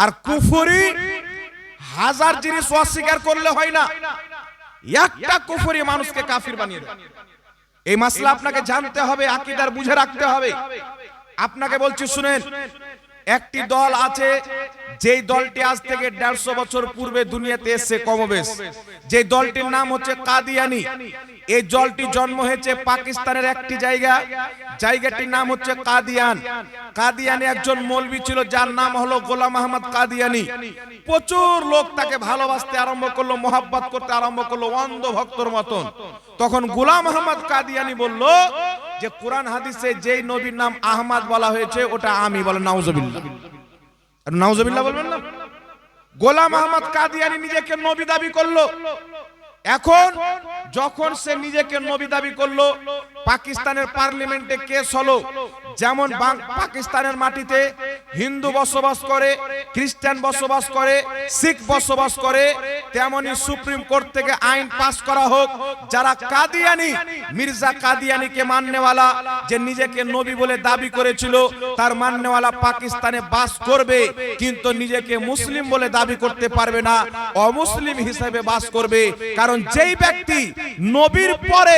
আর কুফরি হাজার জিনিস অস্বীকার করলে হয় না, একটা কুফরি মানুষকে কাফির বানিয়ে দেয়। এই মাসলা আপনাকে জানতে হবে, আকীদার বুঝে রাখতে হবে। আপনাকে বলছি শুনেন, একটি দল আছে যেই দলটি আজ থেকে 150 বছর পূর্বে দুনিয়াতে এসেছে কমবেশ, যে দলটির নাম হচ্ছে কাদিয়ানি। এই দলটি জন্ম হয়েছে পাকিস্তানের একটি জায়গাটির নাম হচ্ছে কাদিয়ান। কাদিয়ানি একজন মৌলবি ছিল যার নাম হলো গোলাম আহমদ কাদিয়ানি। প্রচুর লোক তাকে ভালোবাসতে আরম্ভ করলো, মোহাব্বত করতে আরম্ভ করলো অন্ধ ভক্তর মতন। তখন গোলাম আহমদ কাদিয়ানি বলল যে কোরআন হাদিসে যেই নবীর নাম আহমদ বলা হয়েছে ওটা আমি, বলে নাউজুবিল্লাহ। নাউজুবিল্লাহ বলবেন না? গোলাম আহমদ কাদিয়ানি নিজেকে নবী দাবি করলো। এখন যখন সে নিজেকে নবী দাবি করলো, পাকিস্তানের পার্লামেন্টে কেস হলো। যেমন পাকিস্তানের মাটিতে হিন্দু বসবাস করে, খ্রিস্টান বসবাস করে, শিখ বসবাস করে, তেমনি সুপ্রিম কোর্ট থেকে আইন পাস করা হোক, যারা কাদিয়ানি, মির্জা কাদিয়ানিকে মাননেওয়ালা, যে নিজেকে নবী বলে দাবি করেছিল, তার মাননেওয়ালা পাকিস্তানে বাস করবে, কিন্তু নিজেকে মুসলিম বলে দাবি করতে পারবে না, অমুসলিম হিসেবে বাস করবে। কারণ যেই ব্যক্তি নবীর পরে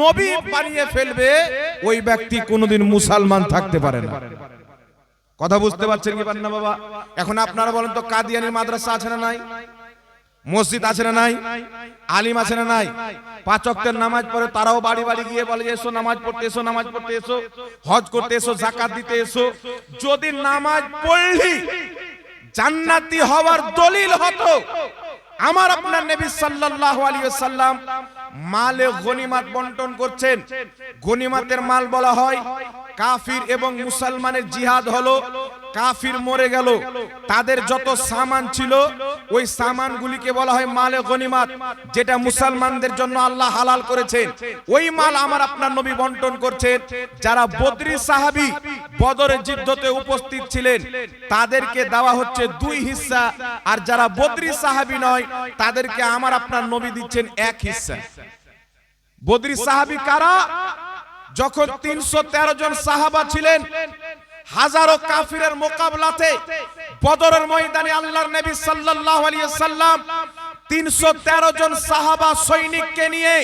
নবী বানিয়ে ফেলবে, ওই ব্যক্তি কোনোদিন মুসলমান থাকতে পারে না। কথা বুঝতে পারছেন কি না বাবা? এখন আপনারা বলেন তো, কাদিয়ানির মাদ্রাসা আছে না নাই? মসজিদ আছে না নাই? আলিম আছে না নাই? 5 ওয়াক্তের নামাজ পড়ে, তারাও বাড়ি বাড়ি গিয়ে বলে এসো নামাজ পড়তে এসো, নামাজ পড়তে এসো, হজ করতে এসো, যাকাত দিতে এসো। যদি নামাজ পড়লি জান্নাতি হওয়ার দলিল হতো, আমার আপনার নবী সাল্লাল্লাহু আলাইহি ওয়াসাল্লাম মালে গনিমত বন্টন করছেন। গনিমতের মাল বলা হয়, কাফির এবং মুসলমানের জিহাদ হলো, কাফির মরে গেল, তাদের যত সামান ছিল ওই সামানগুলিকে বলা হয় মালে গনিমত, যেটা মুসলমানদের জন্য আল্লাহ হালাল করেছেন। ওই মাল আমার আপনার নবী বন্টন করছেন। যারা বদরি সাহাবী বদরের যুদ্ধতে উপস্থিত ছিলেন তাদেরকে দেওয়া হচ্ছে 2 হিস্সা, আর যারা বদরি সাহাবী নয় তাদেরকে আমার আপনার নবী দিচ্ছেন 1 হিস্সা। বদরি সাহাবী কারা? যখন 313 জন সাহাবা ছিলেন, হাজারো কাফিরের মোকাবেলাতে বদরের ময়দানে আল্লাহর নবী সাল্লাল্লাহু আলাইহি ওয়াসাল্লাম 313 জন সাহাবা সৈনিককে নিয়ে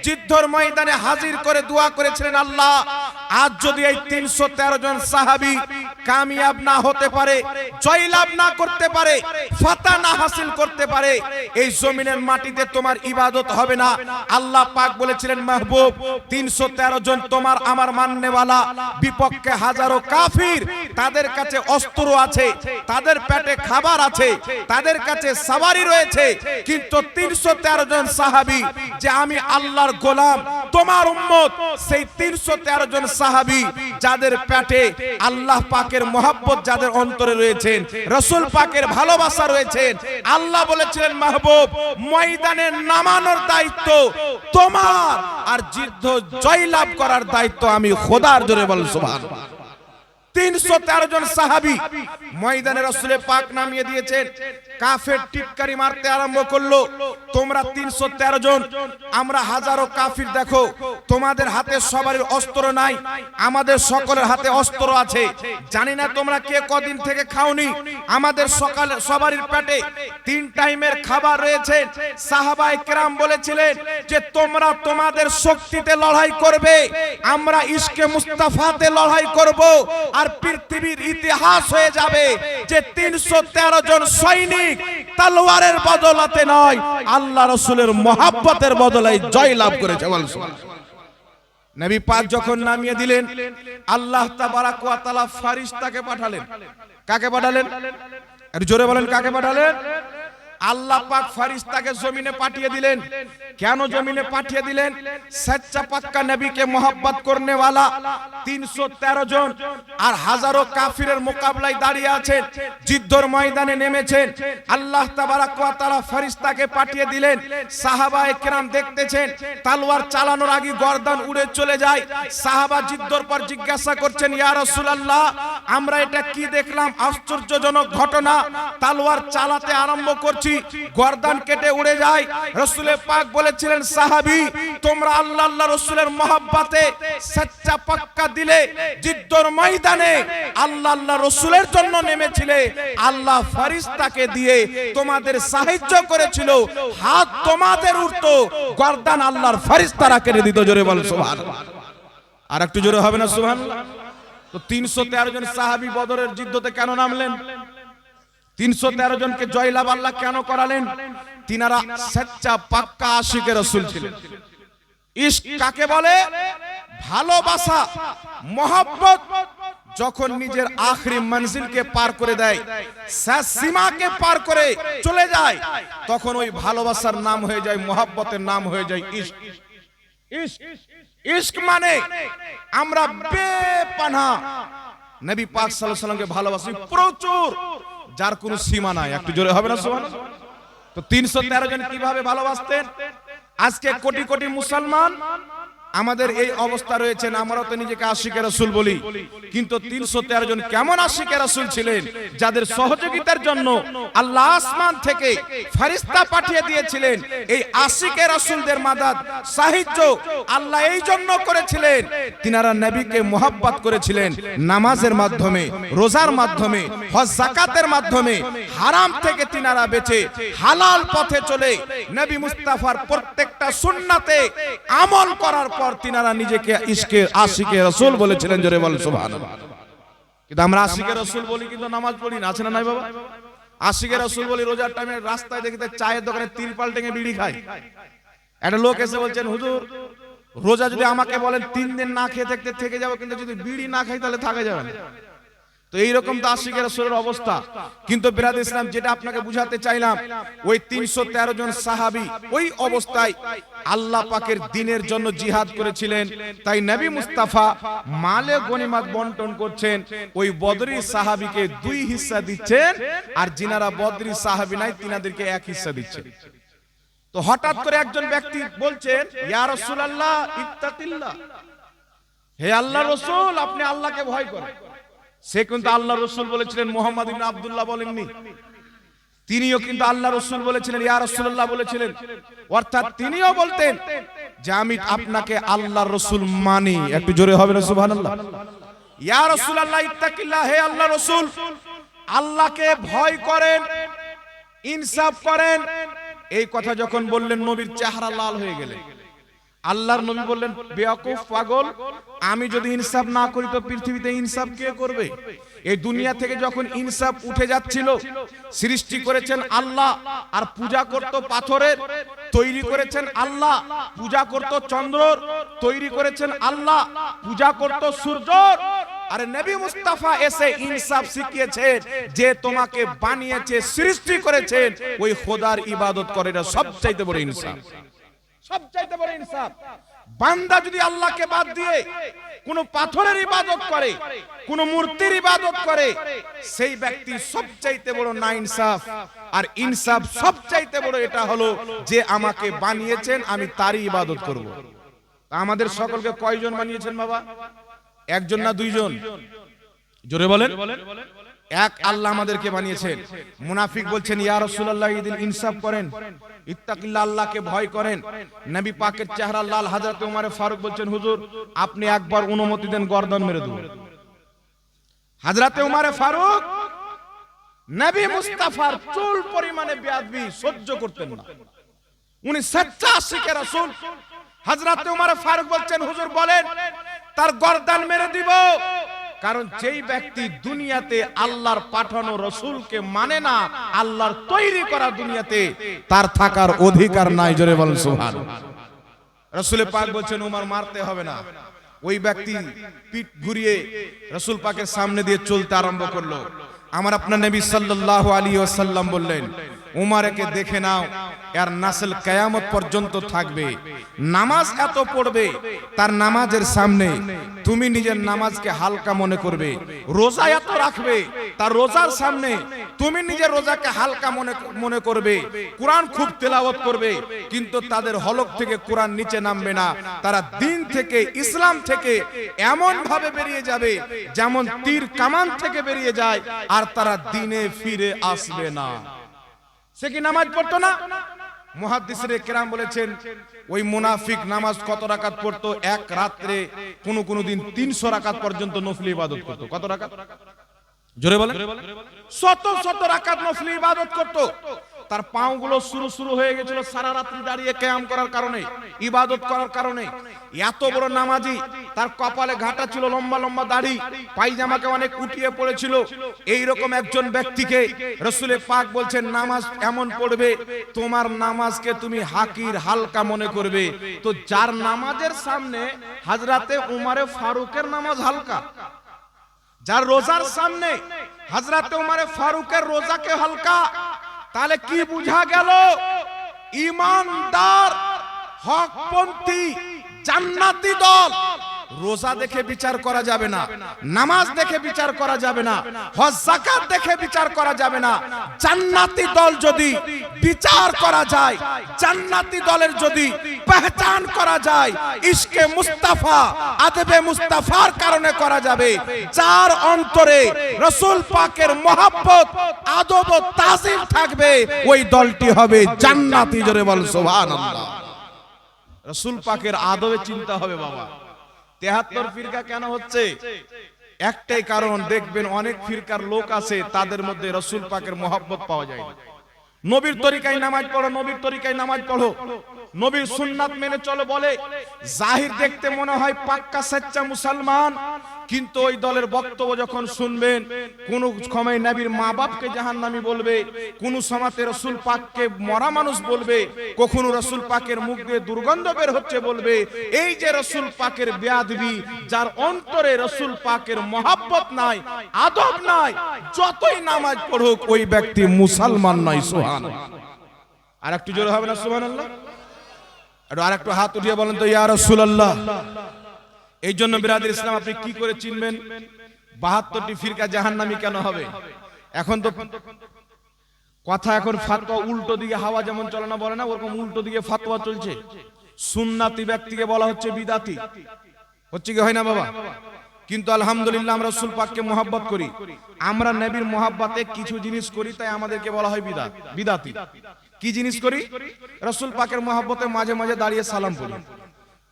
যুদ্ধের ময়দানে হাজির করে দোয়া করেছিলেন, আল্লাহ আজ যদি এই 313 জন সাহাবী কামিয়াব না হতে পারে, জয়লাভ না করতে পারে, ফাতহ না হাসিল করতে পারে, এই জমিনের মাটিতে তোমার ইবাদত হবে না। আল্লাহ পাক বলেছিলেন, মাহবুব 313 জন তোমার আমার মাননেওয়ালা, বিপক্ষে হাজারো কাফির, তাদের কাছে অস্ত্র আছে, তাদের পেটে খাবার আছে, তাদের কাছে সওয়ারি রয়েছে, কিন্তু 313 জন সাহাবী যে আমি আল্লাহর গোলাম, তোমার উম্মত, সেই 313 জন সাহাবী যাদের পেটে আল্লাহ পাকের মহব্বত, যাদের অন্তরে রয়েছেন, রাসূল পাকের ভালোবাসা রয়েছেন, আল্লাহ বলেছিলেন, মাহবুব ময়দানে নামানোর দায়িত্ব তোমার, আর যুদ্ধ জয়লাভ করার দায়িত্ব আমি খোদার। জোরে বল সুবহানাল্লাহ। 313 জন সাহাবী ময়দানে রাসূল পাক নামিয়ে দিয়েছেন। কাফের টিটকারি মারতে আরম্ভ করলো, তোমরা 313 জন, আমরা হাজারো কাফির, দেখো তোমাদের হাতে সবারই অস্ত্র নাই, আমাদের সকলের হাতে অস্ত্র আছে, জানি না তোমরা কে কদিন থেকে খাওনি, আমাদের সকালে সবারই পেটে 3 টাইমের খাবার রয়েছে। সাহাবায়ে কেরাম বলেছিলেন যে তোমরা তোমাদের শক্তিতে লড়াই করবে, আমরা ইশকে মুস্তাফাতে লড়াই করব, আর পৃথিবীর ইতিহাস হয়ে যাবে যে 313 জন সৈনিক তলোয়ারের বদলাতে নয়, আল্লাহ রাসূলের মহব্বতের বদলে জয়লাভ করেছে। নবী পাক যখন নামিয়ে দিলেন, আল্লাহ তাবারাক ওয়া তাআলা ফেরেশতাকে পাঠালেন। কাকে পাঠালেন? আর জোরে বলেন, কাকে পাঠালেন? আল্লাহ পাক ফেরেশতাকে জমিনে পাঠিয়ে দিলেন। কেন জমিনে পাঠিয়ে দিলেন? সচ্চা পাক্কা নবীকে মহব্বত করনে वाला 313 জন আর হাজারো কাফিরের মোকাবেলায় দাঁড়িয়ে আছেন, যুদ্ধের ময়দানে নেমেছেন। আল্লাহ তাবারাক ওয়া তাআলা ফেরেশতাকে পাঠিয়ে দিলেন। সাহাবায়ে কেরাম দেখতেছেন তলোয়ার চালানোর আগে গর্দান উড়ে চলে যায়। সাহাবা যুদ্ধের পর জিজ্ঞাসা করছেন, ইয়া রাসূলুল্লাহ, আমরা এটা কি দেখলাম? আশ্চর্যজনক ঘটনা। তলোয়ার চালাতে আরম্ভ করছি, করছি, গর্দান কেটে উড়ে যায়। রাসূল পাক বলেছিলেন, সাহাবী তোমরা আল্লাহ আল্লাহ রাসূলের মহব্বতে সচ্চা পাক্কা দিলে জিদ্দর ময়দানে আল্লাহ আল্লাহ রাসূলের জন্য নেমেছিলে, আল্লাহ ফেরেশতাকে দিয়ে তোমাদের সাহায্য করেছিল, হাত তোমাদের উঠতো, গর্দান আল্লাহর ফেরেশতারা কেড়ে দিত। জোরে বল সুবহানাল্লাহ। আর একটু জোরে হবে না সুবহানাল্লাহ? তো 313 জন সাহাবী বদরের যুদ্ধতে কেন নামলেন? 313 জনকে জয়লাভ আল্লাহ কেন করালেন? তিনারা সচ্চা পাক্কা আশিকে রাসূল ছিলেন। ইশক কাকে বলে? ভালোবাসা, মহব্বত যখন নিজের আখরি মঞ্জিলকে পার করে দেয়, শেষ সীমাকে পার করে চলে যায়, তখন ওই ভালোবাসার নাম হয়ে যায়, মহব্বতের নাম হয়ে যায় ইশক। ইশক ইশক মানে আমরা বেপনাহ নবী পাক সাল্লাল্লাহু আলাইহি ওয়াসাল্লামকে ভালোবাসি প্রচুর, যার কোনো সীমা নাই। একটু জোরে হবে না সুবহানাল্লাহ? তো 313 জন কিভাবে ভালোবাসতেন? আজকে কোটি কোটি মুসলমান আমাদের এই অবস্থা রয়েছেন, আমরা তো নিজেকে আশিকে রাসূল বলি, কিন্তু 313 জন কেমন আশিকে রাসূল ছিলেন, যাদের সহযোগিতার জন্য আল্লাহ আসমান থেকে ফেরেশতা পাঠিয়ে দিয়েছিলেন। এই আশিকে রাসূলদের মাদাদ সাহায্য আল্লাহ এই জন্য করেছিলেন, তিনারা নবীকে মুহাব্বত করেছিলেন নামাজের মাধ্যমে, রোজার মাধ্যমে, হজ যাকাতের মাধ্যমে। হারাম থেকে তিনারা বেঁচে হালাল পথে চলে নবী মুস্তাফার প্রত্যেকটা সুন্নাতে আমল করার পর তিনারা নিজেকে ইশকে আশিকে রাসূল বলেছিলেন। জোরে বল সুবহানাল্লাহ। কিন্তু আমরা আশিকে রাসূল বলি কিন্তু নামাজ পড়ি না, আছে না নাই বাবা? আশিকে রাসূল বলি, রোজার টাইমে রাস্তায় দেখিতে চায়ের দোকানে তিরপাল টেঙে বিড়ি খায়। একটা লোক এসে বলছেন, হুজুর রোজা যদি আমাকে বলেন 3 দিন না খেয়ে থাকতে থেকে যাবো, কিন্তু যদি বিড়ি না খাই তাহলে থাকা যাবে না। তো এইরকম তো আশিকে রাসূলের অবস্থা। কিন্তু বিরাদর ইসলাম, যেটা আপনাকে বুঝাতে চাইলাম, ওই 313 জন সাহাবী ওই অবস্থায় আল্লাহ পাকের দ্বীনের জন্য জিহাদ করেছিলেন। তাই নবী মুস্তাফা মালে গনিমত বন্টন করছেন, ওই বদরি সাহাবীকে 2 হিস্সা দিচ্ছেন, আর যিনারা বদরি সাহাবী নাই তিনাদেরকে 1 হিস্সা দিচ্ছেন। তো হঠাৎ করে একজন ব্যক্তি বলছেন, ইয়া রাসূলুল্লাহ ইত্তাকিল্লাহ, হে আল্লাহর রাসূল আপনি আল্লাহকে ভয় করেন। সে কিন্তু আল্লাহর রাসূল বলেছিলেন, মুহাম্মদ ইবনে আব্দুল্লাহ বলেননি, তিনিও কিন্তু আল্লাহর রাসূল বলেছিলেন, ইয়া রাসূলুল্লাহ বলেছিলেন। অর্থাৎ তিনিও বলতেন যে আমি আপনাকে আল্লাহর রাসূল মানি। একটু জোরে হবে না সুবহানাল্লাহ? ইয়া রাসূলুল্লাহ ইত্তাকিল্লাহ, হে আল্লাহর রাসূল আল্লাহকে ভয় করেন, ইনসাফ করেন। এই কথা যখন বললেন, নবীর চেহারা লাল হয়ে গেলেন। আল্লাহর নবী বললেন, বেয়াকুফ পাগল, আমি যদি ইনসাফ না করি তো পৃথিবীতে ইনসাফ কে করবে? এই দুনিয়া থেকে যখন ইনসাফ উঠে যাচ্ছিল, সৃষ্টি করেছেন আল্লাহ, আর পূজা করত পাথরের, তৈরি করেছেন আল্লাহ, পূজা করত চন্দ্রর, তৈরি করেছেন আল্লাহ, পূজা করত সূর্যর। আরে নবী মুস্তাফা এসে ইনসাফ শিখিয়েছেন, যে তোমাকে বানিয়েছে, সৃষ্টি করেছেন, ওই খোদার ইবাদত করে, এটা সবচাইতে বড় ইনসাফ, সবচাইতে বড় ইনসাফ। বান্দা যদি আল্লাহকে বাদ দিয়ে কোন পাথরের ইবাদত করে, কোন মূর্তির ইবাদত করে, সেই ব্যক্তি সবচাইতে বড় না ইনসাফ। আর ইনসাফ সবচাইতে বড় এটা হলো যে আমাকে বানিয়েছেন, আমি তারই ইবাদত করব। আমাদের সকলকে কয়জন বানিয়েছেন বাবা? একজন না দুইজন? জোরে বলেন। এক আল্লাহ আমাদেরকে বানিয়েছেন। মুনাফিক বলছেন, ইয়া রাসূলুল্লাহ ঈদিন ইনসাফ করেন, ইত্তাকিল্লাহ আল্লাহকে ভয় করেন। নবী পাকের চেহারা লাল। হযরত ওমর ফারুক বলছেন, হুজুর আপনি একবার অনুমতি দেন, গর্দন মেরে দেব। হযরত ওমর ফারুক নবী মুস্তাফার চুল পরিমাণে বেয়াদবি সহ্য করতেন না, উনি সচ্চা আশিকে রাসূল। হযরত ওমর ফারুক বলছেন, হুজুর বলেন তার গর্দান মেরে দিব। কারণ যেই ব্যক্তি দুনিয়াতে আল্লাহর পাঠানো রাসূলকে মানে না, আল্লাহর তৈরি করা দুনিয়াতে তার থাকার অধিকার নাই। জোরে বলেন সুবহানাল্লাহ। রাসূল পাক বলছেন, ওমর মারতে হবে না। ওই ব্যক্তি পিঠ ঘুরিয়ে রাসূল পাকের সামনে দিয়ে চলতে আরম্ভ করলো। আমার আপনার নবী সাল্লাল্লাহু আলাইহি ওয়াসাল্লাম বললেন, উমারকে দেখে নাও, এর নাসল কিয়ামত পর্যন্ত থাকবে। নামাজ এত পড়বে, তার নামাজের সামনে তুমি নিজের নামাজকে হালকা মনে করবে। রোজা এত রাখবে, তার রোজার সামনে তুমি নিজের রোজাকে হালকা মনে করবে। কোরআন খুব তেলাওয়াত করবে, কিন্তু তাদের হলক থেকে কোরআন নিচে নামবে না। তারা দ্বীন থেকে, ইসলাম থেকে এমন ভাবে বেরিয়ে যাবে যেমন তীর কামান থেকে বেরিয়ে যায়, আর তারা দ্বীনে ফিরে আসবে না। সে কি নামাজ পড়তো না? মুহাদ্দিসরে কেরাম বলেছেন ওই মুনাফিক নামাজ কত রাকাত পড়তো? এক রাত্রে কোন দিন 300 রাকাত পর্যন্ত নফলি ইবাদত করতো। কত রাকাত? জোরে বলেন। শত রাকাত নফলি ইবাদত করতো। তার পাগুলো শুরু হয়ে গেছিল সারা রাত্রি দাঁড়িয়ে কিয়াম করার কারণে, ইবাদত করার কারণে। এত বড় নামাজি, তার কপালে ঘাটা ছিল, লম্বা লম্বা দাড়ি, পায়জামাকে অনেক উঠিয়ে পড়েছিল। এই রকম একজন ব্যক্তিকে রাসূল পাক বলছেন নামাজ এমন পড়বে তোমার নামাজকে তুমি হাকির হালকা মনে করবে। তো যার নামাজের সামনে হযরতে উমরে ফারুকের নামাজ হালকা, যার রোজার সামনে হযরতে উমরে ফারুকের রোজাকে হালকা, তাহলে কি বুঝা গেল? ঈমানদার হকপন্থী জান্নাতি দল রোজা দেখে বিচার করা যাবে না, নামাজ দেখে বিচার করা যাবে না, হজ যাকাত দেখে বিচার করা যাবে না। জান্নাতি দল যদি বিচার করা যায়, জান্নাতি দলের যদি পহচান করা যায়, ইশকে মুস্তাফা আদবে মুস্তাফার কারণে করা যাবে। যার অন্তরে রাসূল পাকের মহব্বত আদব ও তাজিম থাকবে, ওই দলটি হবে জান্নাতি। জোরে বল সুবহানাল্লাহ। রাসূল পাকের আদবে চিন্তা হবে বাবা। 73 ফিরকা কেন হচ্ছে? একটাই কারণ, দেখবেন অনেক ফিরকার লোক আছে তাদের মধ্যে রাসূল পাকের মহব্বত পাওয়া যায় না। নবীর তরিকায় নামাজ পড়ো, নবীর তরিকায় নামাজ পড়ো, নবীর সুন্নাত মেনে চলো বলে, জাহির দেখতে মনে হয় পাক্কা সচ্চা মুসলমান, কিন্তু ওই দলের বক্তব্য যখন শুনবেন, কোন সময় নবীর মা বাপকে জাহান্নামী বলবে, কোন সময়তে রাসূল পাককে মরা মানুষ বলবে, কখনো রাসূল পাকের মুখ দিয়ে দুর্গন্ধ বের হচ্ছে বলবে। এই যে রাসূল পাকের বেয়াদবি, যার অন্তরে রাসূল পাকের মহব্বত নাই, আদব নাই, যতই নামাজ পড়ুক ওই ব্যক্তি মুসলমান নয়। সুবহানাল্লাহ। আর একটু জোরে হবে না সুবহানাল্লাহ? আর একটু হাত উঠিয়ে বলেন তো ইয়া রাসূলুল্লাহ। এই জন্য বিরাদর ইসলাম আপনি কি করে চিনবেন 72টি ফিরকা জাহান্নামী কেন হবে? এখন তো কথা, এখন ফতোয়া উল্টো দিকে হাওয়া যেমন চলে না বলে না, ওরকম উল্টো দিকে ফতোয়া চলছে। সুন্নাতি ব্যক্তিকে বলা হচ্ছে বিদাতি, হচ্ছে কি হয় না বাবা? কিন্তু আলহামদুলিল্লাহ আমরা রাসূল পাককে মহব্বত করি, আমরা নবীর মহব্বতে কিছু জিনিস করি, তাই আমাদেরকে বলা হয় বিদাতি। কি জিনিস করি? রাসূল পাকের মহব্বতে মাঝে মাঝে দাঁড়িয়ে সালাম পড়ি,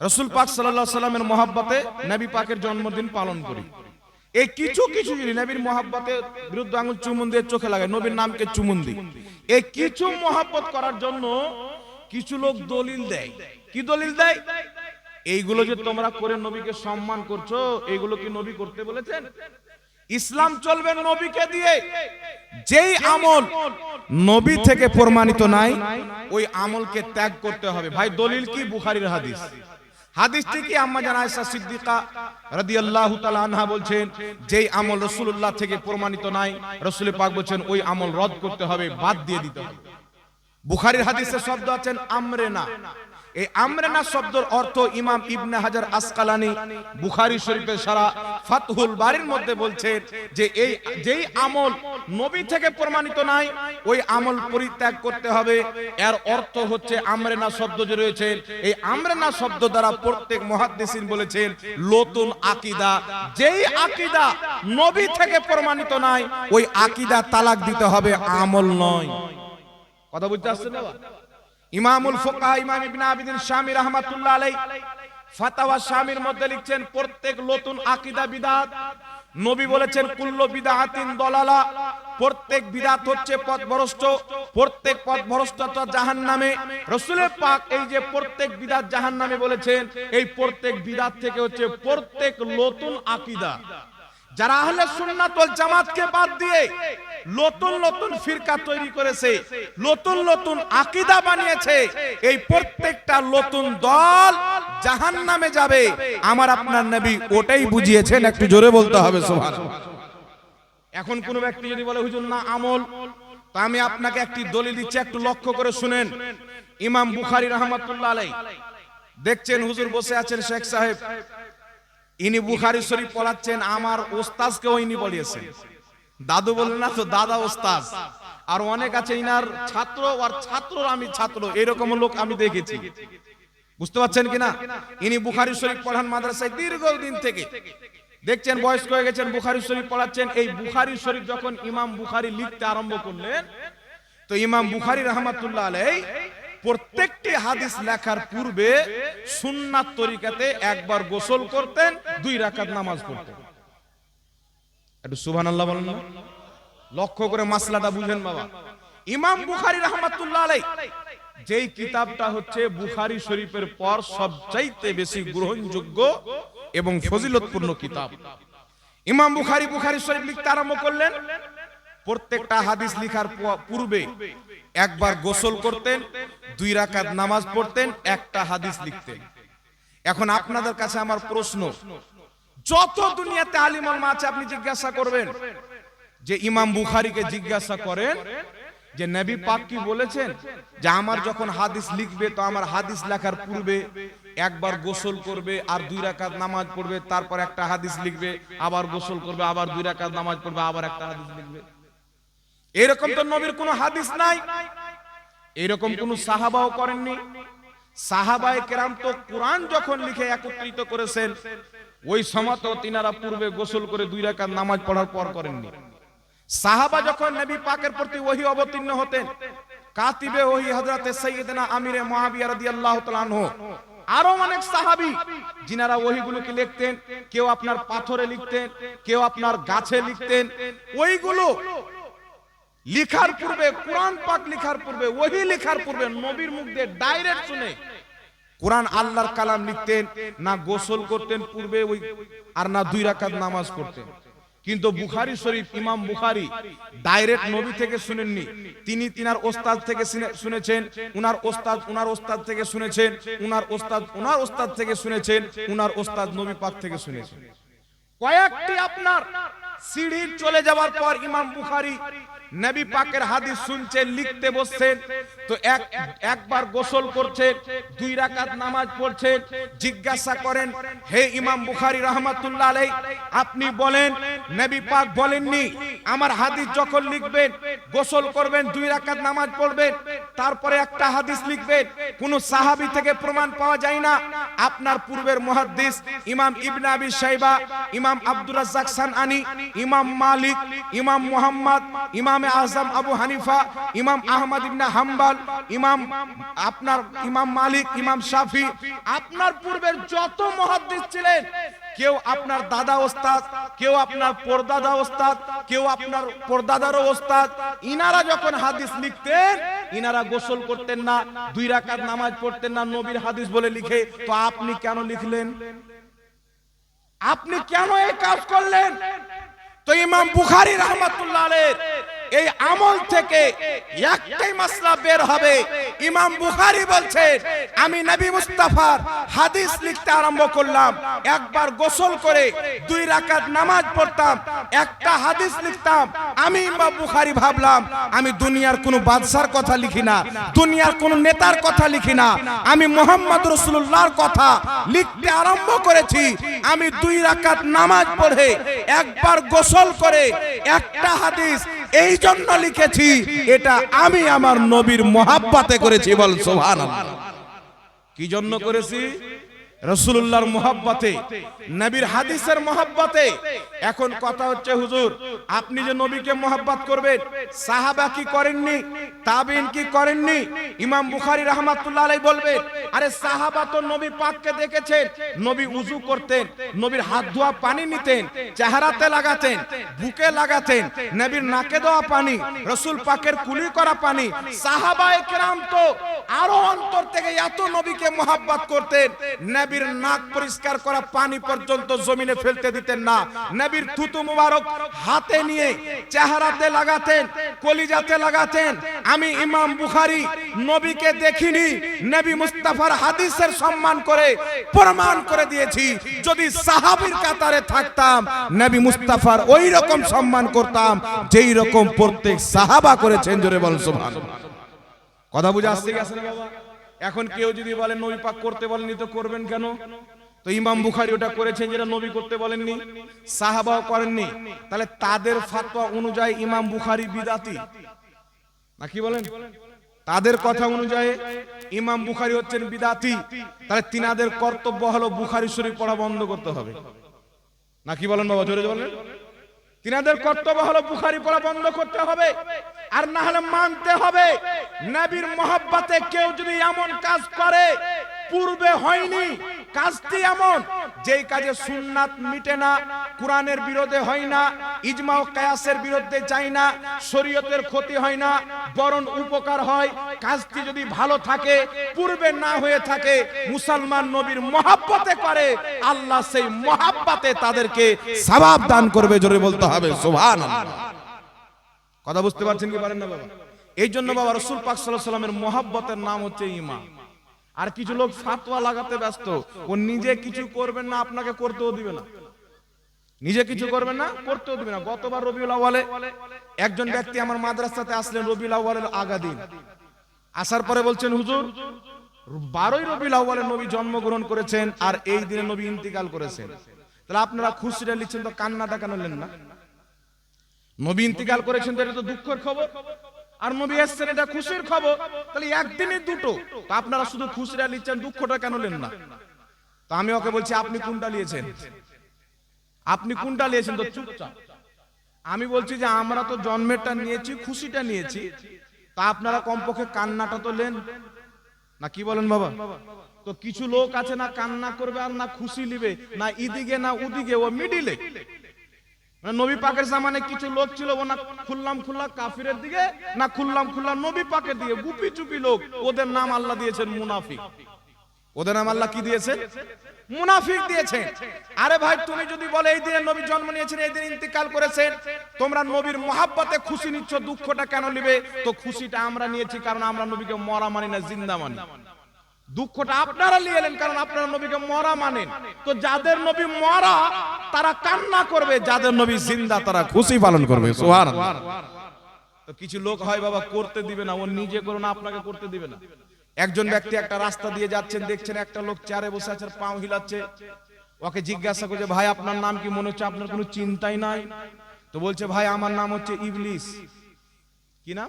রাসূল পাক সাল্লাল্লাহু আলাইহি সাল্লামের মহব্বতে নবী পাকের জন্মদিন পালন করি। এই কিছু জিনিস নবীর মহব্বতে বিরুদ্ধে আঙুল চুমুন দিয়ে চোখে লাগায়, নবীর নামকে চুমুন দিই। এই কিছু মহব্বত করার জন্য কিছু লোক দলিল দেয়। কি দলিল দেয়? এইগুলো যে তোমরা করে নবীকে সম্মান করছো, এইগুলো কি নবী করতে বলেছেন? ইসলাম চলবে নবীকে দিয়ে। যেই আমল নবী থেকে প্রমাণিত নাই, ওই আমলকে ত্যাগ করতে হবে। ভাই দলিল কি? বুখারীর হাদিস। হাদিসটি কি? আম্মা জান আয়েশা সিদ্দিকা রাদিয়াল্লাহু তাআলা আনহা বলছেন, যেই আমল রাসূলুল্লাহ থেকে প্রমাণিত নাই, রাসূল পাক বলেন ওই আমল রদ করতে হবে, বাদ দিয়ে দিতে হবে। বুখারীর হাদিসে শব্দ আছেন আমরেনা। এই আমরেনা শব্দের অর্থ ইমাম ইবনে হাজার আসকালানি বুখারী শরীফের সারা ফাতহুল বারীর মধ্যে বলছেন যে এই যেই আমল নবী থেকে প্রমাণিত নাই, ওই আমল পরিত্যাগ করতে হবে। এর অর্থ হচ্ছে আমরেনা শব্দ যে রয়েছে, এই আমরেনা শব্দ দ্বারা প্রত্যেক মুহাদ্দিসিন বলেছেন নতুন আকীদা। যেই আকীদা নবী থেকে প্রমাণিত নাই, ওই আকীদা তালাক দিতে হবে, আমল নয়। কথা বুঝতে আসছে না? ইমামুল ফুকাহা ইমাম ইবনে আবিদিন শামী রাহমাতুল্লাহ আলাইহি ফাতাওয়া শামীর মধ্যে লিখছেন প্রত্যেক নতুন আকীদা বিদআত। নবী বলেছেন কুল্লু বিদআতিন দলালা, প্রত্যেক বিদআত হচ্ছে পথভ্রষ্ট, প্রত্যেক পথভ্রষ্টতা জাহান্নামে। রাসূল পাক এই যে প্রত্যেক বিদআত জাহান্নামে বলেছেন, এই প্রত্যেক বিদআত থেকে হচ্ছে প্রত্যেক নতুন আকীদা। যারা আহলে সুন্নাত ওয়াল জামাতকে বাদ দিয়ে নতুন ফিরকা তৈরি করেছে, নতুন আকীদা বানিয়েছে, এই প্রত্যেকটা নতুন দল জাহান্নামে যাবে। আমার আপনার নবী ওটাই বুঝিয়েছেন, একটু জোরে বলতে হবে সুবহানাল্লাহ। এখন কোন ব্যক্তি যদি বলে হুজুর না আমল, তো আমি আপনাকে একটি দলিল দিচ্ছি, একটু লক্ষ্য করে শুনেন। ইমাম বুখারী রাহমাতুল্লাহ আলাইহি দেখছেন হুজুর বসে আছেন, শেখ সাহেব, ইনি বুখারী শরীফ পড়াচ্ছেন, আমার ওস্তাদকেও ইনি পড়িয়েছেন। দাদু বললেন না তো, দাদা ওস্তাদ। আর অনেক আছে ইনার ছাত্র, আর ছাত্র আমি ছাত্র, এরকম লোক আমি দেখেছি। বুঝতে পারছেন কিনা? ইনি বুখারী শরীফ পড়ান মাদ্রাসায় দীর্ঘদিন থেকে। দেখছেন বয়স্ক হয়ে গেছেন, বুখারী শরীফ পড়াচ্ছেন। এই বুখারী শরীফ যখন ইমাম বুখারী লিখতে আরম্ভ করলেন, তো ইমাম বুখারী রাহমাতুল্লাহ আলাইহি প্রত্যেকটি হাদিস লেখার পূর্বে সুন্নাত তরিকাতে একবার গোসল করতেন, 2 রাকাত নামাজ পড়তেন। একটু সুবহানাল্লাহ বলেন না। লক্ষ্য করে মাসলাটা বুঝেন বাবা। ইমাম বুখারী রাহমাতুল্লাহ আলাইহি যেই কিতাবটা হচ্ছে বুখারী শরীফের পর সবচাইতে বেশি গ্রহণযোগ্য এবং ফজিলতপূর্ণ কিতাব। ইমাম বুখারী বুখারী শরীফ লিখতে আরম্ভ করলেন, প্রত্যেকটা হাদিস লেখার পূর্বে একবার গোসল করতেন, 2 রাকাত নামাজ পড়তেন, একটা হাদিস লিখতেন। এখন আপনাদের কাছে আমার প্রশ্ন, যত দুনিয়াতে আলিম ওলামা আছে আপনি জিজ্ঞাসা করবেন, যে ইমাম বুখারীকে জিজ্ঞাসা করেন যে নবী পাক কি বলেছেন যে আমার যখন হাদিস লিখবে তো আমার হাদিস লেখার পূর্বে একবার গোসল করবে আর 2 রাকাত নামাজ পড়বে, তারপর একটা হাদিস লিখবে, আবার গোসল করবে, আবার 2 রাকাত নামাজ পড়বে, আবার একটা হাদিস লিখবে। এরকম তো নবীর কোনো হাদিস নাই, এরকম কোন সাহাবাও করেননি। সাহাবায়ে কেরাম তো কুরআন যখন লিখে একত্রিত করেছেন ওই সময় তো তিনারা পূর্বে গোসল করে 2 রাকাত নামাজ পড়ার পর করেননি। সাহাবা যখন নবী পাকের প্রতি ওহী অবতীর্ণ হতেন, কাতিবে ওহী হযরতে সাইয়্যিদনা আমিরে মুআবিয়া রাদিয়াল্লাহু তাআলা আনহু, আরো অনেক সাহাবী যিনারা ওহীগুলোকে লিখতেন, কেউ আপনার পাথরে লিখতেন, কেউ আপনার গাছে লিখতেন। ওইগুলো লিখার পূর্বে, কুরআন পাক লিখার পূর্বে, ওহী লিখার পূর্বে নবীর মুখ দিয়ে ডাইরেক্ট শুনে কুরআন আল্লাহর কালাম লিখতেন, না গোসল করতেন পূর্বে ওই, আর না 2 রাকাত নামাজ পড়তেন। কিন্তু বুখারী শরীফ ইমাম বুখারী ডাইরেক্ট নবী থেকে শুনেননি, তিনি তিনার ওস্তাদ থেকে শুনেছেন, উনার ওস্তাদ থেকে শুনেছেন, উনার ওস্তাদ থেকে শুনেছেন, উনার ওস্তাদ নবী পাক থেকে শুনেছেন। কয়েকটি আপনার সিঁড়ি চলে যাওয়ার পর ইমাম বুখারী নবী পাকের হাদিস শুনছেন, লিখতে বসছেন, তো একবার গোসল করছেন, 2 রাকাত নামাজ পড়ছেন। জিজ্ঞাসা করেন, হে ইমাম বুখারী রাহমাতুল্লাহ আলাইহি, আপনি বলেন নবী পাক বলেননি আমার হাদিস যখন লিখবেন গোসল করবেন, 2 রাকাত নামাজ পড়বেন, তারপরে একটা হাদিস লিখবেন? কোন সাহাবী থেকে প্রমাণ পাওয়া যায় না। আপনার পূর্বের মুহাদ্দিস ইমাম ইবনে আবি শাইবা, ইমাম আব্দুর রাজ্জাক সানআনী, ইমাম মালিক, ইমাম মুহাম্মদ, ইমাম আযম আবু হানিফা, ইমাম আহমদ ইবনে হাম্বল, ইমাম মালিক, ইমাম শাফি, আপনার পূর্বের যত মুহাদ্দিস ছিলেন, কেউ আপনার দাদা ওস্তাদ, কেউ আপনার পরদাদা ওস্তাদ, কেউ আপনার পরদাদারও ওস্তাদ, ইনারা যখন হাদিস লিখতেন ইনারা গোসল করতেন না, 2 রাকাত নামাজ পড়তেন না, নবীর হাদিস বলে লিখে। তো আপনি কেন লিখলেন? আপনি কেন এই কাজ করলেন? তো ইমাম বুখারী রাহমাতুল্লাহ আলাইহি এই আমল থেকে একটাই মাসলা বের হবে। ইমাম বুখারী বলছেন, আমি নবী মুস্তাফার হাদিস লিখতে আরম্ভ করলাম, একবার গোসল করে 2 রাকাত নামাজ পড়তাম, একটা হাদিস লিখতাম। আমি ইমাম বুখারী ভাবলাম আমি দুনিয়ার কোনো বাদশার কথা লিখি না, দুনিয়ার কোনো নেতার কথা লিখি না, আমি মুহাম্মদ রাসূলুল্লাহর কথা লিখতে আরম্ভ করেছি। আমি 2 রাকাত নামাজ পড়ে একবার গোসল করে একটা হাদিস এই জন্য লিখেছি, এটা আমি আমার নবীর মুহাব্বতে করেছি। বল সুবহানাল্লাহ। কি জন্য করেছি? রাসূলুল্লাহর মুহাব্বতে, নবীর হাদিসের মুহাব্বতে। এখন কথা হচ্ছে, হুজুর আপনি যে নবীকে মুহাব্বত করবেন, সাহাবা কি করেননি? তাবিঈন কি করেননি? ইমাম বুখারী রাহমাতুল্লাহ আলাইহি বলবেন, আরে সাহাবা তো নবী পাককে দেখেছেন, নবী ওযু করতেন, নবীর হাত ধোয়া পানি নিতেন, চেহারাতে লাগাতেন, বুকে লাগাতেন, নবীর নাকে দেওয়া পানি, রাসূল পাকের কুলি করা পানি। সাহাবায়ে কেরাম তো আরো অন্তর থেকে এত নবীকে মুহাব্বত করতেন, নবীর নাক পরিষ্কার করা পানি পর্যন্ত জমিনে ফেলতে দিতেন না। নবীর থুতু মুবারক হাতে নিয়ে চেহারাতে লাগাতেন, কলিজাতে লাগাতেন। আমি ইমাম বুখারী নবীকে দেখিনি, নবী মুস্তাফার হাদিসের সম্মান করে প্রমাণ করে দিয়েছি। যদি সাহাবীর কাতারে থাকতাম নবী মুস্তাফার ওই রকম সম্মান করতাম যেই রকম প্রত্যেক সাহাবা করেছেন। জোরে বল সুবহানাল্লাহ। কথা বুঝে আসছে কি আসলে বাবা? এখন কেউ যদি বলে নবী পাক করতে বলেননি তো করবেন কেন? তো ইমাম বুখারী ওটা করেছেন যেটা নবী করতে বলেননি, সাহাবাও করেননি, তাহলে তাদের ফতোয়া অনুযায়ী ইমাম বুখারী বিদআতি না? কি বলেন? তাদের কথা অনুযায়ী ইমাম বুখারী হচ্ছেন বিদআতি, তাহলে তিনাদের কর্তব্য হলো বুখারী শরীফ পড়া বন্ধ করতে হবে না? কি বলেন বাবা? জোরে বলেন। তিনাদের কর্তব্য হলো বুখারী পড়া বন্ধ করতে হবে। আর না হলে মানতে হবে নবীর মহব্বতে কেউ যদি এমন কাজ করে পূর্বে হয়নি, কাজটি এমন যেই কাজে সুন্নাত মিটে না, কোরআনের বিরোধে হয় না, ইজমা ও কিয়াসের বিরুদ্ধে যায় না, শরীয়তের ক্ষতি হয় না, বরং উপকার হয়, কাজটি যদি ভালো থাকে, পূর্বে না হয়ে থাকে, মুসলমান নবীর মহব্বতে করে, আল্লাহ সেই মহব্বতে তাদেরকে সওয়াব দান করবে। জোরে বলতে হবে সুবহানাল্লাহ। কথা বুঝতে পারছেন কি পারেন না বাবা? এই জন্য বাবা রাসূল পাক সাল্লাল্লাহু আলাইহি ওয়াসাল্লামের মহব্বতের নাম হচ্ছে ঈমান। আর কিছু লোক ফাতোয়া লাগাতে ব্যস্ত, ও নিজে কিছু করবেন না, আপনাকে করতেও দিবে না, নিজে কিছু করবেন না, করতেও দিবে না। গতবার রবিউল আউয়ালে একজন ব্যক্তি আমার মাদ্রাসাতে আসলেন রবিউল আউয়ালের আগা দিন, আসার পরে বলছেন হুজুর 12ই রবিউল আউয়ালে নবী জন্মগ্রহণ করেছেন আর এই দিনে নবী ইন্তিকাল করেছেন, তাহলে আপনারা খুশিটা লিখছেন তো কান্নাটা কেন নেন না? নবী ইন্তিকাল করেছেন তো এটা তো দুঃখের খবর, আর নবী এসেছেন এটা খুশির খবর, তাহলে একদিনই দুটো, তো আপনারা শুধু খুশিটা লিখছেন, দুঃখটা কেন নেন না? তো আমি ওকে বলছি আপনি কোনটা নিয়েছেন, আপনি কোনটা নিয়েছেন? তো চুপচাপ। আমি বলছি যে আমরা তো জন্মেরটা নিয়েছি, খুশিটা নিয়েছি, তা আপনারা কমপক্ষে কান্নাটা তো নেন না, কি বলেন বাবা? তো কিছু লোক আছে না কান্না করবে আর না খুশি নিবে, না ইদিকে না উদিকে, ও মিডিলে। নবী পাকের জামানে কিছু লোক ছিল, ও না খুললাম খুল্লা কাফিরের দিকে, না খুললাম খুল্লা নবী পাকের দিকে, গুপি চুপি লোক, ওদের নাম আল্লাহ দিয়েছেন মুনাফিক। ওদের নাম আল্লাহ কি দিয়েছেন? মুনাফিক দিয়েছেন। আরে ভাই তুমি যদি বলে এই দিনে নবী জন্ম নিয়েছেন, এই দিন ইন্তিকাল করেছেন, তোমরা নবীর মহব্বতে খুশি নিচ্ছ, দুঃখটা কেন নিবে? তো খুশিটা আমরা নিয়েছি কারণ আমরা নবীকে মরা মানি না, জিন্দা মানি। দুঃখটা আপনারা নিয়ে এলেন কারণ আপনারা নবীকে মরা মানেন। তো যাদের নবী মরা তারা কান্না করবে, যাদের নবী জিন্দা তারা খুশি পালন করবে। সুবহানাল্লাহ। তো কিছু লোক হয় বাবা করতে দিবে না, ও নিজে করো না, আপনাকে করতে দিবে না। একজন ব্যক্তি একটা রাস্তা দিয়ে যাচ্ছেন, দেখছেন একটা লোক চেয়ারে বসে আছে, পাও হিলাচ্ছে, ওকে জিজ্ঞাসা করছে ভাই আপনার নাম কি? মনে হচ্ছে আপনার কোনো চিন্তাই নাই। তো বলছে ভাই আমার নাম হচ্ছে ইবলিস। কি নাম?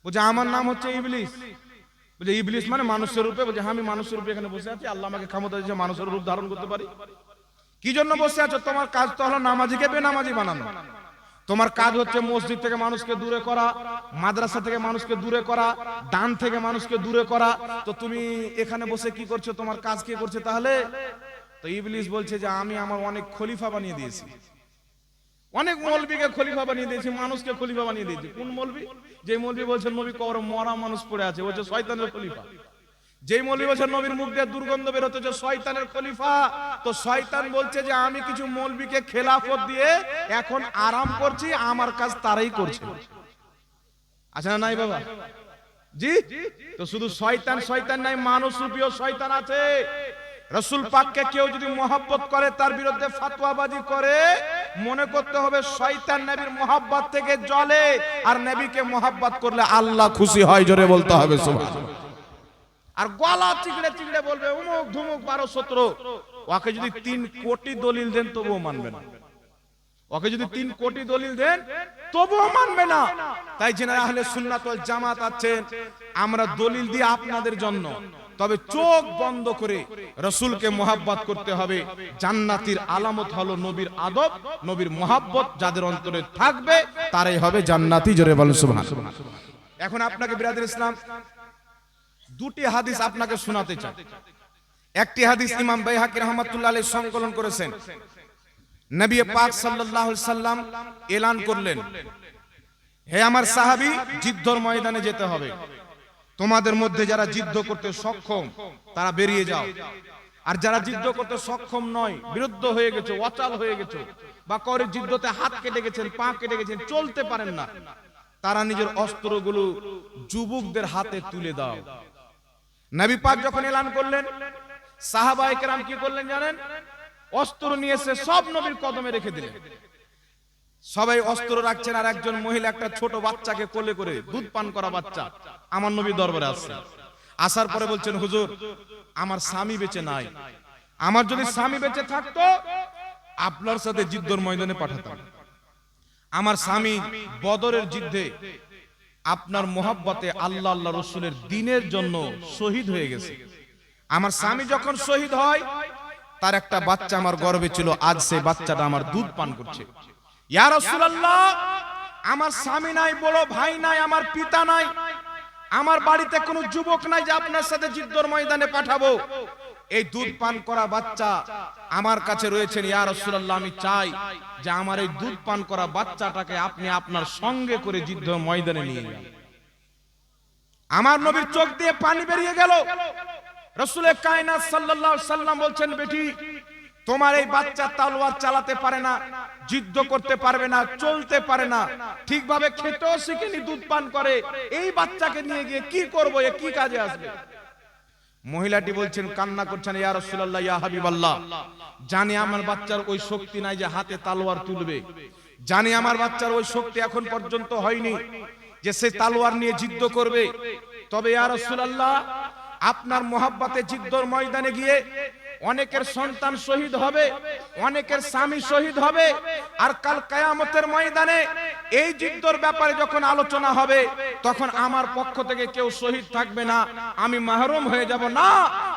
বলছে আমার নাম হচ্ছে ইবলিস। বলছে ইবলিস মানে মানুষের রূপে? বলছে আমি মানুষের রূপে এখানে বসে আছি, আল্লাহ আমাকে ক্ষমতা দিয়েছে মানুষের রূপ ধারণ করতে পারি। কি জন্য বসে আছো? তোমার কাজ তো হলো নামাজিকে বেনামাজি বানানো, তোমার কাজ হচ্ছে মসজিদ থেকে মানুষকে দূরে করা, মাদ্রাসা থেকে মানুষকে দূরে করা, দান থেকে মানুষকে দূরে করা। তো তুমি এখানে বসে কি করছো? তোমার কাজ কে করছে তাহলে? তো ইবলিস বলছে যে আমি আমার অনেক খলিফা বানিয়ে দিয়েছি, অনেক মৌলবীকে খলিফা বানিয়ে দিয়েছি, মানুষকে খলিফা বানিয়ে দিয়েছি। কোন মৌলবী? যে মৌলবী বলছেন নবী কবরে মরা মানুষ পড়ে আছে, বলছে শয়তানের খলিফা। যেই মৌলবী বলছেন নবীর মুখ দিয়ে দুর্গন্ধ বের হচ্ছে, শয়তানের খলিফা। তো শয়তান বলছে যে আমি কিছু মৌলবীকে খেলাফত দিয়ে এখন আরাম করছি, আমার কাজ তারাই করছে। আচ্ছা না নাই বাবা? জি। তো শুধু শয়তান শয়তান নাই, মানুষ রূপীয় শয়তান আছে। রাসূল পাককে কেউ যদি মহব্বত করে, তার বিরুদ্ধে ফতোয়াবাজি করে, মনে করতে হবে শয়তান নবীর মহব্বত থেকে জ্বলে, আর নবীকে মহব্বত করলে আল্লাহ খুশি হয়। জোরে বলতে হবে সুবহানাল্লাহ। আর গলা চিগড়ে চিগড়ে বলবে অমুক ধুমুক 12-17, ওকে যদি 3 কোটি দলিল দেন তবুও মানবে না, ওকে যদি 3 কোটি দলিল দেন তবুও মানবে না। তাই যারা আহলে সুন্নাত ওয়াল জামাত আছেন, আমরা দলিল দিই আপনাদের জন্য, তবে চোখ বন্ধ করে রাসূলকে মহব্বত করতে হবে। জান্নাতীর আলামত হলো নবীর আদব, নবীর মহব্বত যাদের অন্তরে থাকবে তারাই হবে জান্নাতি। জোরে বলেন সুবহানাল্লাহ। এখন আপনাকে বিরাদর ইসলাম দুটি হাদিস আপনাকে শোনাতে চাই। একটি হাদিস ইমাম বাইহাকী রাহমাতুল্লাহ আলাইহি সংকলন করেছেন। নবী পাক সাল্লাল্লাহু আলাইহি সাল্লাম এলান করলেন, হে আমার সাহাবী, যুদ্ধের ময়দানে যেতে হবে, তোমাদের মধ্যে যারা যুদ্ধ করতে সক্ষম তারা বেরিয়ে যাও, আর যারা যুদ্ধ করতে সক্ষম নয়, বিরুদ্ধ হয়ে গেছো, অচল হয়ে গেছো, বা কারোর যুদ্ধতে হাত কেটে গেছেন, পা কেটে গেছেন, চলতে পারেন না, তারা নিজের অস্ত্রগুলো যুবকদের হাতে তুলে দাও। নবী পাক যখন এলান করলেন, সাহাবায়ে কেরাম কি করলেন জানেন? অস্ত্র নিয়ে এসে সব নবীর কদমে রেখে দিলেন। সবাই অস্ত্র রাখছেন, আর একজন মহিলা একটা ছোট বাচ্চাকে কোলে করে, দুধ পান করা বাচ্চা, আমার নবী দরবারে আসছে। আসার পরে বলছেন, হুজুর আমার স্বামী বেঁচে নাই, আমার যদি স্বামী বেঁচে থাকতো আপনার সাথে যুদ্ধের ময়দানে পাঠাতাম। আমার স্বামী বদরের যুদ্ধে আপনার মহব্বতে আল্লাহ আল্লাহ রাসূলের দ্বীনের জন্য শহীদ হয়ে গেছে। আমার স্বামী যখন শহীদ হয়, তার একটা বাচ্চা আমার গর্ভে ছিল, আজ সেই বাচ্চাটা আমার দুধ পান করছে। ইয়া রাসূলুল্লাহ, আমার স্বামী নাই, বড় ভাই নাই, আমার পিতা নাই, আমার বাড়িতে কোনো যুবক নাই যে আপনার সাথে যুদ্ধের ময়দানে পাঠাবো। এই দুধ পান করা বাচ্চা আমার কাছে রয়েছেন, ইয়া রাসূলুল্লাহ, আমি চাই যে আমার এই দুধ পান করা বাচ্চাটাকে আপনি আপনার সঙ্গে করে যুদ্ধের ময়দানে নিয়ে যান। আমার নবীর চোখ দিয়ে পানি বেরিয়ে গেল। রাসূল কায়নাত সাল্লাল্লাহু আলাইহি সাল্লাম বলছেন, বেটি, তোমার এই বাচ্চা তলোয়ার চালাতে পারে না, যুদ্ধ করতে পারবে না, চলতে পারে না, ঠিকভাবে খেতেও শিখেনি, দুধ পান করে, এই বাচ্চাকে নিয়ে গিয়ে কি করব, এ কি কাজে আসবে? মহিলাটি বলছেন, কান্না করছেন, ইয়া রাসূলুল্লাহ, ইয়া হাবিবাল্লাহ, জানি আমার বাচ্চার ওই শক্তি নাই যে হাতে তলোয়ার তুলবে, জানি আমার বাচ্চার ওই শক্তি এখন পর্যন্ত হয়নি যে সে তলোয়ার নিয়ে যুদ্ধ করবে। তবে ইয়া রাসূলুল্লাহ, আপনার মহব্বতে যুদ্ধের ময়দানে গিয়ে অনেকের সন্তান শহীদ হবে, অনেকের স্বামী শহীদ হবে, আর কাল কিয়ামতের ময়দানে এই যুদ্ধের ব্যাপারে যখন আলোচনা হবে তখন আমার পক্ষ থেকে কেউ শহীদ থাকবে না, আমি মাহরুম হয়ে যাব। না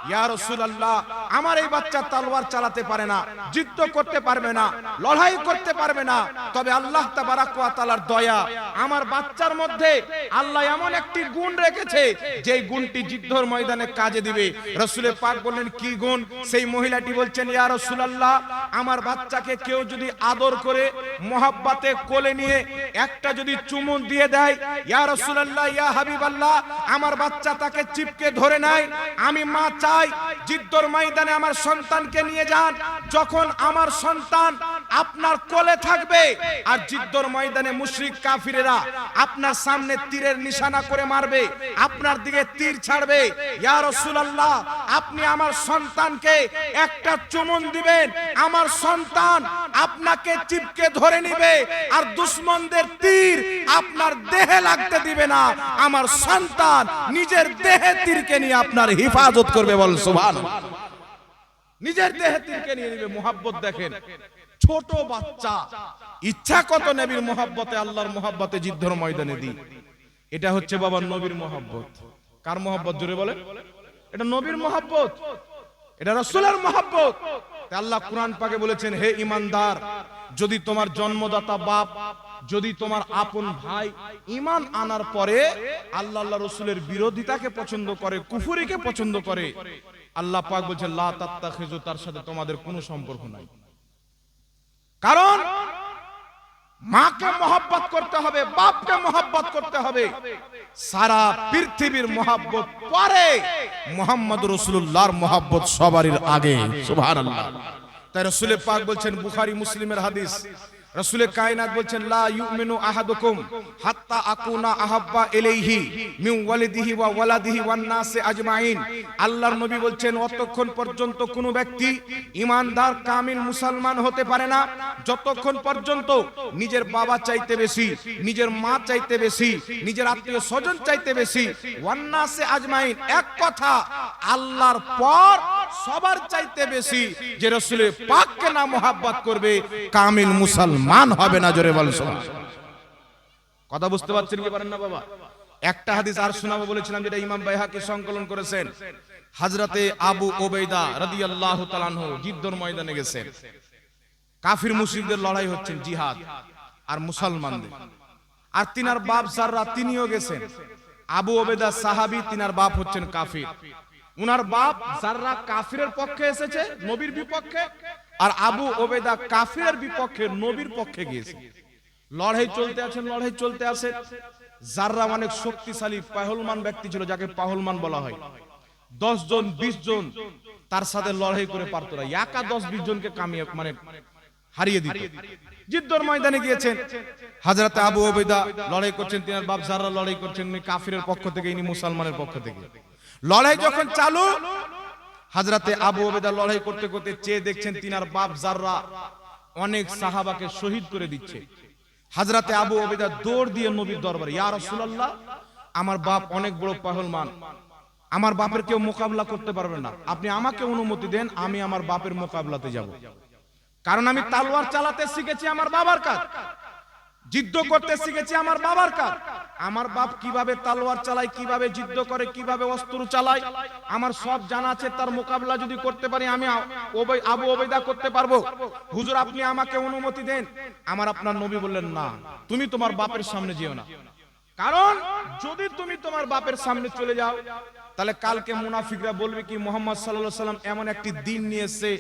ইয়া রাসূলুল্লাহ, আমার এই বাচ্চা তলোয়ার চালাতে পারে না, যুদ্ধ করতে পারবে না, লড়াই করতে পারবে না, তবে আল্লাহ তাবারাক ওয়া তাআলার দয়া, আমার বাচ্চার মধ্যে আল্লাহ এমন একটি গুণ রেখেছে যেই গুণটি যুদ্ধের ময়দানে কাজে দিবে। রাসূল পাক বললেন, কি গুণ? সেই মহিলাটি বলছেন, ইয়া রাসূলুল্লাহ, আমার বাচ্চাকে কেউ যদি আদর করে মহব্বতে কোলে নিয়ে একটা যদি চুমুন দিয়ে দেয়, ইয়া রাসূলুল্লাহ, ইয়া হাবিবাল্লাহ, আমার বাচ্চা তাকে চিপকে ধরে নেয়, আমি মা চাই যুদ্ধের ময়দানে আমার সন্তানকে নিয়ে যান। যখন আমার সন্তান আপনার কোলে থাকবে আর যুদ্ধের ময়দানে মুশরিক কাফিরেরা আপনার সামনে তীরের নিশানা করে মারবে, আপনার দিকে তীর ছাড়বে, ইয়া রাসূলুল্লাহ, আপনি আমার সন্তানকে একটা চুমুন দিবেন, আমার সন্তান আপনাকে চিপকে ধরে নিবে আর দুশমনদের তীর আপনার দেহে লাগতে দিবে না, আমার সন্তান নিজের দেহে তীরকে নিয়ে আপনার হিফাজত করবে। বল সুবহানাল্লাহ। নিজের দেহে তীরকে নিয়ে নিবে। মুহাব্বত দেখেন, ছোট বাচ্চা ইচ্ছা কত নবীর মুহাব্বতে, আল্লাহর মুহাব্বতে যুদ্ধের ময়দানে দি। এটা হচ্ছে বাবা নবীর মুহাব্বত। কার মুহাব্বত জোরে বলেন? এটা নবীর মুহাব্বত, এটা রাসূলের মুহাব্বত। আল্লাহ কুরআন পাকে বলেছেন, হে ঈমানদার, যদি তোমার জন্মদাতা বাপ, যদি তোমার আপন ভাই ঈমান আনার পরে আল্লাহ আল্লাহ রাসূলের বিরোধিতাকে পছন্দ করে, কুফরিকে পছন্দ করে, আল্লাহ পাক বলেছেন, লা তাত্তাখিযু, তার সাথে তোমাদের কোনো সম্পর্ক নাই। কারণ মাকে মহব্বত করতে হবে, বাপকে মহব্বত করতে হবে, সারা পৃথিবীর মহব্বত পরে, মুহাম্মদ রাসূলুল্লাহর মহব্বত সবারই আগে। সুবহানাল্লাহ। তাই রাসূল পাক বলছেন, বুখারী মুসলিমের হাদিস, রাসূল কায়নাত বলছেন, লা ইউমিনু আহাদুকুম হাত্তা আকুনা আহাব্বা ইলাইহি মিন ওয়ালিদিহি ওয়া ওয়ালাদিহি ওয়ান নাসি আজমাইন। আল্লাহর নবী বলছেন, অতক্ষণ পর্যন্ত কোন ব্যক্তি ঈমানদার কামিল মুসলমান হতে পারে না যতক্ষণ পর্যন্ত নিজের বাবা চাইতে বেশি, নিজের মা চাইতে বেশি, নিজের আত্মীয় স্বজন চাইতে বেশি, ওয়ান নাসি আজমাইন, এক কথা আল্লাহর পর সবার চাইতে বেশি যে রাসূল পাককে না মুহাব্বত করবে, কামিল মুসলমান হবে না। জোরে বল সুবহানাল্লাহ। কথা বুঝতে পারছেন কি পারেন না বাবা? একটা হাদিস আর শোনাবো বলেছিলাম, যেটা ইমাম বাইহাকী সংকলন করেছেন। হযরতে আবু উবাইদা রাদিয়াল্লাহু তাআলা আনহু যুদ্ধের ময়দানে গেছেন, কাফির মুশরিকদের লড়াই হচ্ছে, জিহাদ আর মুসলমানদের, আর তিনার বাপ জাররা তিনিও গেছেন। আবু উবাইদা সাহাবী, তিনার বাপ হচ্ছেন কাফির। উনার বাপ জাররা কাফিরের পক্ষে এসেছে, নবীর বিপক্ষে, আর আবু উবাইদা কাফিরের বিপক্ষে, নবীর পক্ষে গিয়েছে। লড়াই চলতে আছে, লড়াই চলতে আছে। জাররা অনেক শক্তিশালী পাহলমান ব্যক্তি ছিল, যাকে পাহলমান বলা হয়। 10 জন 20 জন তার সাথে লড়াই করে পারত না, একা 10-20 জনকে কামিয়ে মানে হারিয়ে দিত। যুদ্ধের ময়দানে গিয়েছেন হযরত আবু উবাইদা, লড়াই করছেন, তিনার বাপ জাররা লড়াই করছেন, উনি কাফিরের পক্ষ থেকে, ইনি মুসলমানের পক্ষ থেকে। লড়াই যখন চালু, হযরতে আবু উবাইদা লড়াই করতে করতে চেয়ে দেখছেন তিনার বাপ জাররা অনেক সাহাবাকে শহীদ করে দিচ্ছে। হযরতে আবু উবাইদা দৌড় দিয়ে নবীর দরবারে, ইয়া রাসূলুল্লাহ, আমার বাপ অনেক বড় পাহলমান, আমার বাপের কেউ মোকাবিলা করতে পারবে না, আপনি আমাকে অনুমতি দেন, আমি আমার বাপের মোকাবিলাতে যাব, কারণ আমি তলোয়ার চালাতে শিখেছি, আমার বাবার কাজ। যুদ্ধ করতে শিখেছি আমার বাবার কাজ। আমার বাপ কিভাবে তলোয়ার চালায়, কিভাবে যুদ্ধ করে, কিভাবে অস্ত্র চালায়, আমার সব জানা আছে। তার মোকাবিলা যদি করতে পারি আমি আবু ওবাইদা করতে পারবো। হুজুর আপনি আমাকে অনুমতি দেন। আমার আপনার নবী বললেন না, তুমি তোমার বাপের সামনে যেও না। কারণ যদি তুমি তোমার বাপের সামনে চলে যাও তাহলে কালকে মুনাফিকরা বলবে কি মুহাম্মদ সাল্লাল্লাহু আলাইহি সাল্লাম এমন একটি দিন নিয়ে এসে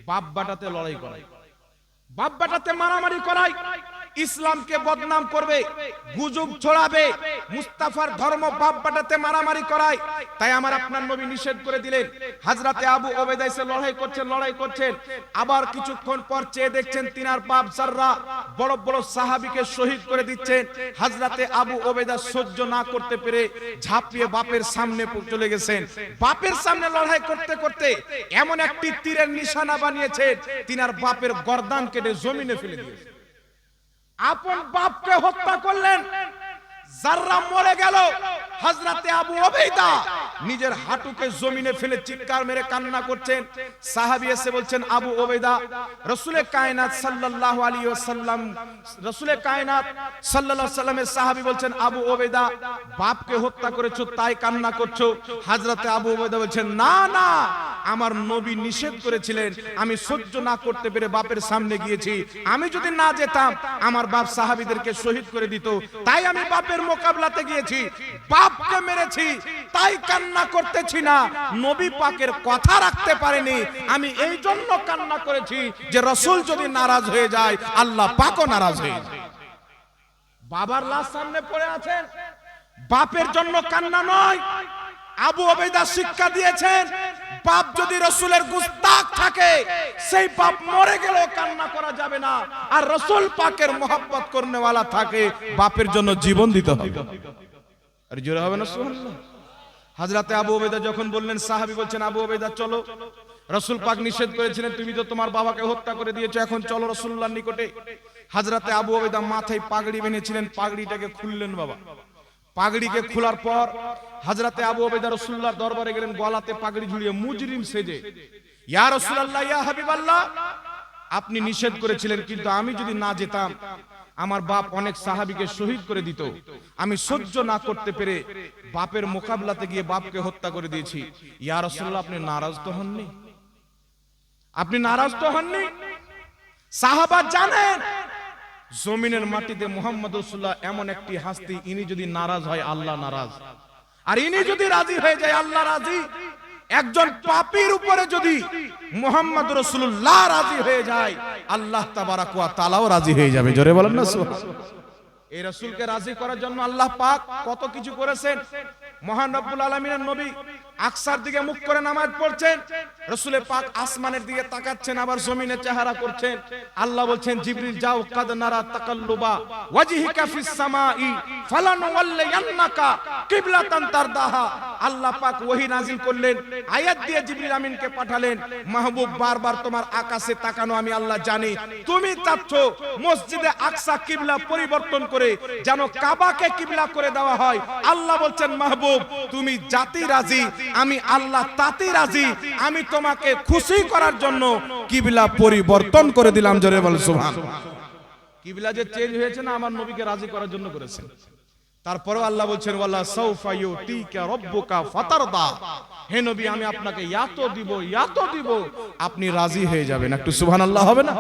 বাপ বেটাতে লড়াই করায়, বাপ বেটাতে মারামারি করায়, ইসলামকে বদনাম করবে, গুজব ছড়াবে, মুস্তাফার ধর্ম বাপ বেটাতে মারামারি করায়। তাই আমার আপনার নবী নিষেধ করে দিলেন। হযরতে আবু ওবাইদা এসে লড়াই করছেন। আবার কিছুক্ষণ পর চেয়ে দেখছেন তিনার বাপ জাররা বড় বড় সাহাবীকে শহীদ করে দিচ্ছেন। হযরতে আবু ওবাইদা সহ্য না করতে পেরে ঝাঁপিয়ে বাপের সামনে চলে গেছেন। বাপের সামনে লড়াই করতে করতে এমন একটি তীরের নিশানা বানিয়েছেন, তিনার বাপের গর্দান কেটে জমিনে ফেলে দিয়েছেন। আপন বাপকে হত্যা করলেন, জাররা মরে গেল। হযরতে আবু ওবাইদা নিজের হাঁটুকে জমিনে ফেলে চিৎকার মেরে কান্না করছেন। সাহাবী এসে বলছেন আবু ওবাইদা, রাসূলে কায়নাত সাল্লাল্লাহু আলাইহি ওয়াসাল্লাম, রাসূলে কায়নাত সাল্লাল্লাহু আলাইহি ওয়াসাল্লামের সাহাবী বলছেন আবু ওবাইদা বাপকে হত্যা করেছো তাই কান্না করছো। হযরতে আবু ওবাইদা বলছেন না না, আমার নবী নিষেধ করেছিলেন, আমি সহ্য না করতে পেরে বাপের সামনে গিয়েছি। আমি যদি না যেতাম আমার বাপ সাহাবীদেরকে শহীদ করে দিত, তাই আমি বাপের মোকাবিলাতে গিয়েছি। বাপকে মেরেছি তাই কান্না করতেছি না, নবী পাকের কথা রাখতে পারেনি, আমি এই জন্য কান্না করেছি যে রাসূল যদি নারাজ হয়ে যায় আল্লাহ পাকও নারাজ হয়ে যায়। বাবার লাশ সামনে পড়ে আছেন, বাপের জন্য কান্না নয়। আবু ওবাইদা শিক্ষা দিয়েছেন বাপ যদি রাসূলের গুস্তাখ থাকে সেই বাপ মরে গেলেও কান্না করা যাবে না, আর রাসূল পাকের মহব্বত করনেওয়ালা থাকে বাপের জন্য জীবন দিতে হবে। আর জোরে হবে না সুবহানাল্লাহ। হযরতে আবু ওবাইদা যখন বললেন, সাহাবী বলছেন আবু ওবাইদা চলো, রাসূল পাক নিষেধ করেছিলেন, তুমি তো তোমার বাবাকে হত্যা করে দিয়েছো, এখন চলো রাসূলুল্লাহর নিকটে। হযরতে আবু ওবাইদা মাথায় পাগড়ি বেঁধেছিলেন, পাগড়িটাকে খুললেন বাবা। পাগড়িকে খোলার পর হযরতে আবু ওবাইদা রাসূলুল্লাহর দরবারে গেলেন, গলাতে পাগড়ি ঝুলিয়ে মুজরিম সেজে, ইয়া রাসূলুল্লাহ ইয়া হাবিবাল্লাহ, আপনি নিষেধ করেছিলেন কিন্তু আমি যদি না যেতাম আমার বাপ অনেক সাহাবীকে শহীদ করে দিত, আমি সহ্য না করতে পেরে বাপের মোকাবিলাতে গিয়ে বাপকে হত্যা করে দিয়েছি। ইয়া রাসূলুল্লাহ আপনি নারাজ তো হননি? আপনি নারাজ তো হননি? সাহাবা জানেন জমিনের মাটিতে মুহাম্মদ রাসূলুল্লাহ এমন একটি হাস্তি, ইনি যদি নারাজ হয় আল্লাহ নারাজ, আর ইনি যদি রাজি হয়ে যায় আল্লাহ রাজি। একজন পাপীর উপরে যদি মুহাম্মদ রাসূলুল্লাহ রাজি হয়ে যায় আল্লাহ তাবারাক ওয়া তাআলাও রাজি হয়ে যাবে। জোরে বলেন না সুবহানাল্লাহ। এই রাসূলকে রাজি করার জন্য আল্লাহ পাক কত কিছু করেছেন। মহান রব্বুল আলামিনের নবী আকসার দিকে মুখ করে নামাজ পড়ছেন, রাসূল পাক আসমানের দিকে তাকাচ্ছেন, আবার জমিনে চেহারা করছেন। আল্লাহ বলছেন জিবরিল যাও, কাদ নারা তাকাল্লুবা ওয়াজহিকা ফিস সামাই ফালানুওয়াল্লিয়ান্নাকা কিবলাতান তারদাহা। আল্লাহ পাক ওহী নাযিল করলেন, আয়াত দিয়ে জিবরিল আমিনকে পাঠালেন, মাহবুব বারবার তোমার আকাশে তাকানো আমি আল্লাহ জানি, তুমি চাচ্ছ মসজিদে আকসা কিবলা পরিবর্তন করে যেন কাবাকে কিবলা করে দেওয়া হয়। আল্লাহ বলছেন মাহবুব তুমি জাতি রাজি, আমি আল্লাহ তাতে রাজি, আমি তোমাকে খুশি করার জন্য কিবলা পরিবর্তন করে দিলাম। জোরে বল সুবহানাল্লাহ। কিবলা যে চেঞ্জ হয়েছে না আমার নবীকে রাজি করার জন্য করেছেন। তারপরেও আল্লাহ বলছেন ওয়ালা সাউফা ইউতিকা রাব্বুকা ফাতারদা, হে নবী আমি আপনাকে এত দিব আপনি রাজি হয়ে যাবেন। একটু সুবহানাল্লাহ হবে না?